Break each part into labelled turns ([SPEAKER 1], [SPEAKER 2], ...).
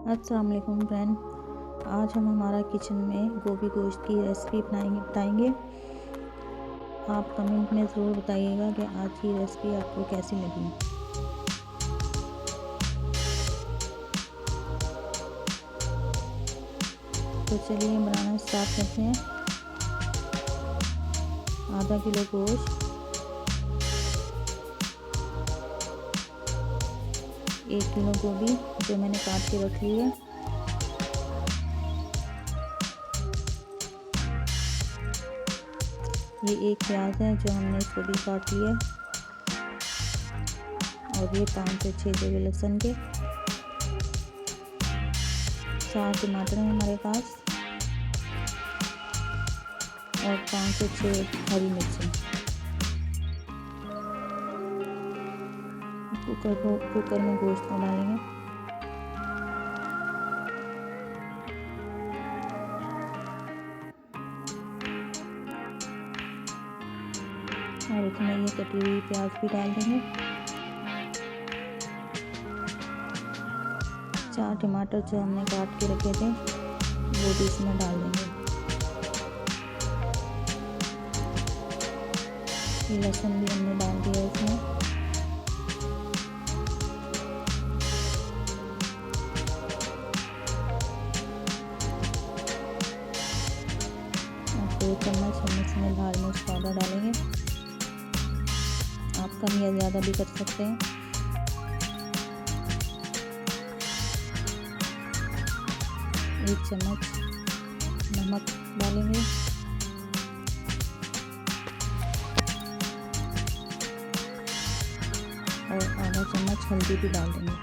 [SPEAKER 1] अस्सलाम वालेकुम फ्रेंड। आज हम हमारा किचन में गोभी गोश्त की रेसिपी बताएंगे। आप कमेंट में ज़रूर बताइएगा कि आज की रेसिपी आपको कैसी लगी। तो चलिए बनाना स्टार्ट करते हैं। आधा किलो गोश्त, 1 किलो गोभी जो मैंने काट के रख ली है, ये 1 प्याज है जो हमने इसको भी काट लिया है, और ये 5 से 6 जवे लहसुन के, 4 टमाटर हैं हमारे पास, और 5 से 6 हरी मिर्चें। कुकर में गोश्त को डालेंगे। और इसमें ये कटी हुई प्याज भी डाल देंगे। 4 टमाटर जो हमने काट के रखे थे वो भी इसमें डाल देंगे। ये लहसुन भी हमने डाल दिया इसमें। और 2 चम्मच हम इसमें लाल मिर्च पाउडर डालेंगे। आप कम या ज़्यादा भी कर सकते हैं। एक चम्मच नमक डालेंगे, और आधा चम्मच हल्दी भी डाल देंगे।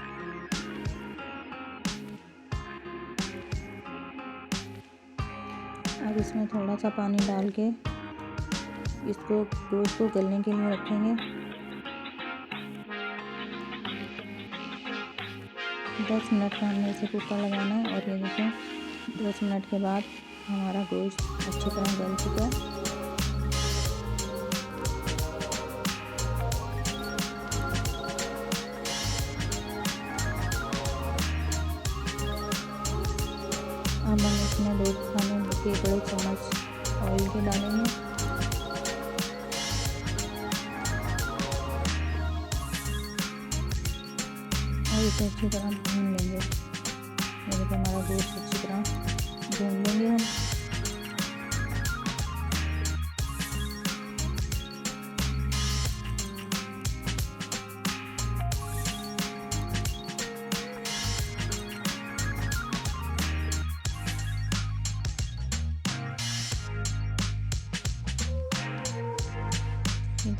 [SPEAKER 1] अब इसमें थोड़ा सा पानी डाल के इसको गोश्त को गलने के लिए रखेंगे। 10 मिनट का हमने इसे कुकर लगाना है, और ये देखें 10 मिनट के बाद हमारा गोश्त अच्छी तरह गल चुका है। अब हम इसमें 2 खाने के बड़े चम्मच ऑयल के डालेंगे। और इसे अच्छी तरह भून लेंगे। जब हमारा गोश्त अच्छी तरह भून लेंगे हम।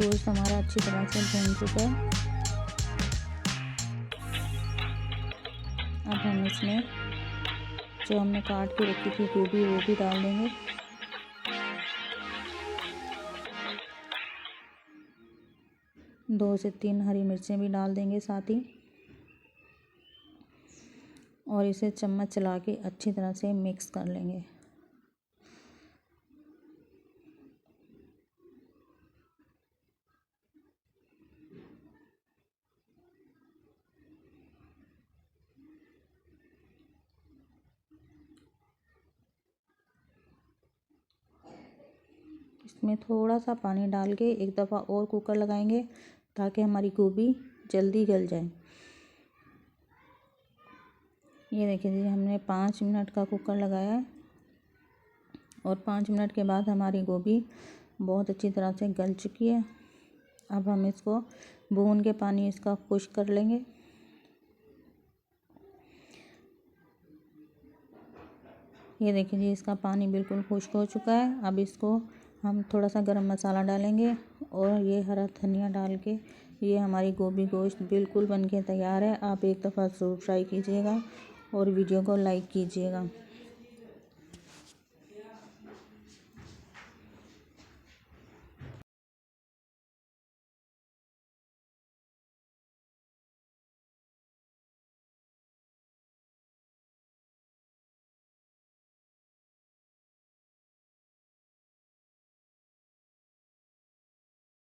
[SPEAKER 1] गोश्त हमारा अच्छी तरह से भून चुका है। अब हम इसमें जो हमने काट के रखी थी गोभी वो भी डाल देंगे। दो से 3 हरी मिर्चें भी डाल देंगे साथ ही, और इसे चम्मच चला के अच्छी तरह से मिक्स कर लेंगे। इसमें थोड़ा सा पानी डाल के एक दफ़ा और कुकर लगाएंगे ताकि हमारी गोभी जल्दी गल जाए। ये देखिए जी, हमने 5 मिनट का कुकर लगाया है, और 5 मिनट के बाद हमारी गोभी बहुत अच्छी तरह से गल चुकी है। अब हम इसको भून के पानी इसका खुश्क कर लेंगे। ये देखिए जी, इसका पानी बिल्कुल खुश्क हो चुका है। अब इसको हम थोड़ा सा गरम मसाला डालेंगे, और ये हरा धनिया डाल के ये हमारी गोभी गोश्त बिल्कुल बनके तैयार है। आप एक दफ़ा ज़रूर ट्राई कीजिएगा और वीडियो को लाइक कीजिएगा।